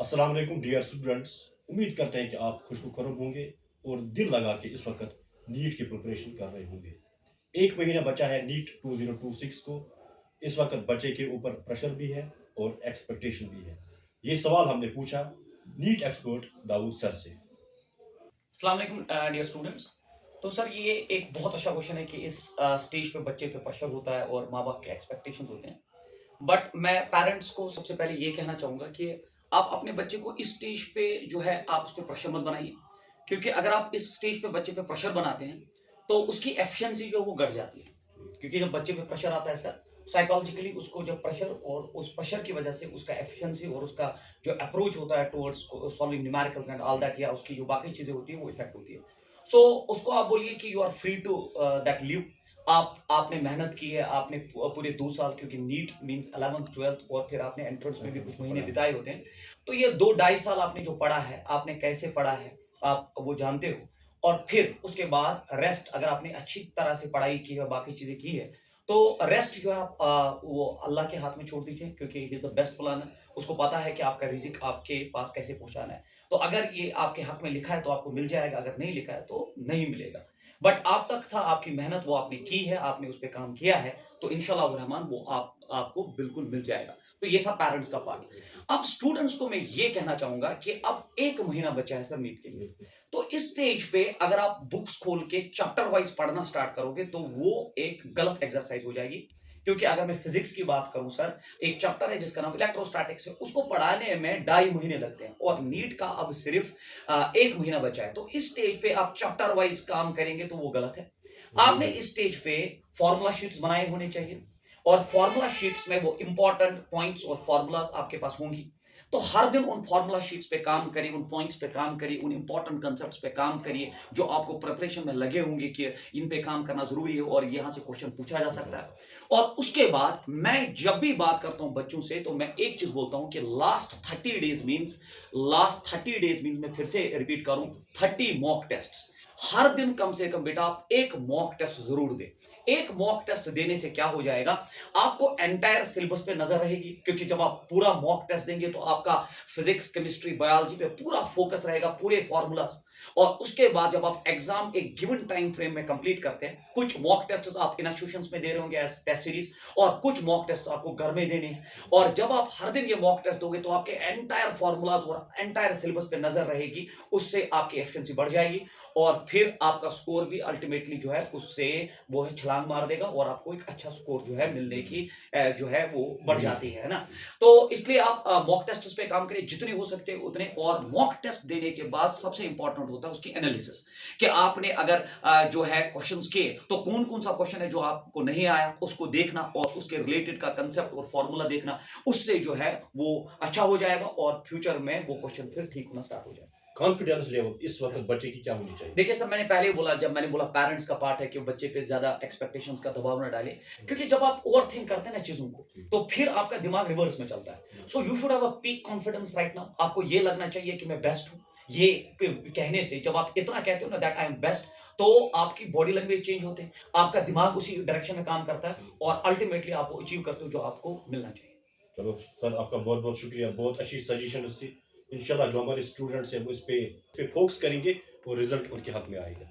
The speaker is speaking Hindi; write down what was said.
अस्सलाम वालेकुम डियर स्टूडेंट्स। उम्मीद करते हैं कि आप खुशनुखरुम होंगे और दिल लगा के इस वक्त नीट की प्रिपरेशन कर रहे होंगे। एक महीना बचा है नीट 2026 को। इस वक्त बच्चे के ऊपर प्रेशर भी है और एक्सपेक्टेशन भी है। ये सवाल हमने पूछा नीट एक्सपर्ट दाऊद सर से। अस्सलाम वालेकुम डियर स्टूडेंट्स। तो सर ये एक बहुत अच्छा क्वेश्चन है कि इस स्टेज पे बच्चे पे प्रेशर होता है और माँ बाप के एक्सपेक्टेशंस होते हैं। बट मैं पेरेंट्स को सबसे पहले ये कहना चाहूँगा कि आप अपने बच्चे को इस स्टेज पे जो है आप उस पर प्रेशर मत बनाइए, क्योंकि अगर आप इस स्टेज पे बच्चे पे प्रेशर बनाते हैं तो उसकी एफिशिएंसी जो है वो घट जाती है। क्योंकि जब बच्चे पे प्रेशर आता है सर, साइकोलॉजिकली उसको जब प्रेशर और उस प्रेशर की वजह से उसका एफिशिएंसी और उसका जो अप्रोच होता है towards solving numericals and all that, या उसकी जो बाकी चीजें होती है वो इफेक्ट होती है। सो उसको आप बोलिए कि you are free to that live. आपने मेहनत की है, आपने पूरे 2 साल, क्योंकि नीट मींस 11th 12th और फिर आपने एंट्रेंस में भी कुछ महीने बिताए होते हैं। तो ये 2 ढाई साल आपने जो पढ़ा है, आपने कैसे पढ़ा है आप वो जानते हो। और फिर उसके बाद रेस्ट, अगर आपने अच्छी तरह से पढ़ाई की है, बाकी चीजें की है, तो रेस्ट जो है आप वो अल्लाह के हाथ में छोड़ दीजिए, क्योंकि he is the best planner. उसको पता है कि आपका रिजिक आपके पास कैसे पहुंचाना है। तो अगर ये आपके हक में लिखा है तो आपको मिल जाएगा, अगर नहीं लिखा है तो नहीं मिलेगा। बट आप तक था, आपकी मेहनत वो आपने की है, आपने उस पर काम किया है, तो इंशाल्लाह रहमान वो आपको बिल्कुल मिल जाएगा। तो ये था पेरेंट्स का पार्ट। अब स्टूडेंट्स को मैं ये कहना चाहूंगा कि अब 1 महीना बचा है सर नीट के लिए। तो इस स्टेज पे अगर आप बुक्स खोल के चैप्टर वाइज पढ़ना स्टार्ट करोगे तो वो एक गलत एक्सरसाइज हो जाएगी। क्योंकि अगर मैं फिजिक्स की बात करूं सर, एक चैप्टर है जिसका नाम इलेक्ट्रोस्टैटिक्स है, उसको पढ़ाने में 2.5 महीने लगते हैं और नीट का अब सिर्फ 1 महीना बचा है। तो इस स्टेज पे आप चैप्टर वाइज काम करेंगे तो वो गलत है। आपने इस स्टेज पे फॉर्मूला शीट्स बनाए होने चाहिए, और फॉर्मूला शीट्स में वो इंपॉर्टेंट पॉइंट्स और फॉर्मूलाज आपके पास होंगी। तो हर दिन उन फॉर्मूला शीट्स पे काम करिए, उन पॉइंट्स पे काम करिए, उन इंपॉर्टेंट कंसेप्ट्स पे काम करिए जो आपको प्रिपरेशन में लगे होंगे कि इन पे काम करना जरूरी है और यहां से क्वेश्चन पूछा जा सकता है। और उसके बाद मैं जब भी बात करता हूं बच्चों से तो मैं एक चीज बोलता हूं कि लास्ट 30 डेज मीन्स मैं फिर से रिपीट करूं, 30 मॉक टेस्ट। हर दिन कम से कम बेटा आप एक मॉक टेस्ट जरूर दें। एक मॉक टेस्ट देने से क्या हो जाएगा, आपको एंटायर सिलेबस पे नजर रहेगी, क्योंकि जब आप पूरा मॉक टेस्ट देंगे तो आपका फिजिक्स केमिस्ट्री बायोलॉजी पे पूरा फोकस रहेगा, पूरे फॉर्मूलाज। और उसके बाद जब आप एग्जाम एक गिवन टाइम फ्रेम में कंप्लीट करते हैं, कुछ मॉक टेस्ट आप इंस्टीट्यूशंस में दे रहे होंगे एज टेस्ट सीरीज, और कुछ मॉक टेस्ट आपको घर में देने हैं। और जब आप हर दिन ये मॉक टेस्ट दोगे तो आपके एंटायर फॉर्मूलाज और एंटायर सिलेबस पे नजर रहेगी, उससे आपकी एफिशिएंसी बढ़ जाएगी और फिर आपका स्कोर भी अल्टीमेटली जो है उससे वो है छलांग मार देगा और आपको एक अच्छा स्कोर जो है मिलने की जो है वो बढ़ जाती है ना। तो इसलिए आप मॉक टेस्ट पे काम करें जितने हो सकते हैं उतने। और मॉक टेस्ट देने के बाद सबसे इंपॉर्टेंट होता है उसकी एनालिसिस, कि आपने अगर जो है क्वेश्चंस किए तो कौन कौन सा क्वेश्चन है जो आपको नहीं आया उसको देखना और उसके रिलेटेड का कंसेप्ट और फॉर्मूला देखना, उससे जो है वो अच्छा हो जाएगा और फ्यूचर में वो क्वेश्चन फिर ठीक होना स्टार्ट हो जाएगा। कॉन्फिडेंस लेवल इस वक्त बच्चे की क्या होनी चाहिए? देखिए सर, मैंने पहले ही बोला, जब मैंने बोला पेरेंट्स का पार्ट है कि बच्चे पे ज्यादा एक्सपेक्टेशंस का दबाव ना डाले, क्योंकि जब आप ओवर थिंक करते हैं ना चीजों को तो फिर आपका दिमाग रिवर्स में चलता है। So you should have a peak confidence right now. आपको ये लगना चाहिए कि मैं बेस्ट हूं। ये कहने से जब आप इतना कहते हो ना दैट आई एम बेस्ट, तो आपकी बॉडी लैंग्वेज चेंज होते हैं, आपका दिमाग उसी डायरेक्शन में काम करता है और अल्टीमेटली आप वो अचीव करते हो जो आपको मिलना चाहिए। चलो सर, आपका बहुत बहुत शुक्रिया, बहुत अच्छी सजेशन थी। इंशाल्लाह जो हमारे स्टूडेंट्स हैं वो इस पे फोकस करेंगे और रिजल्ट उनके हाथ में आएगा।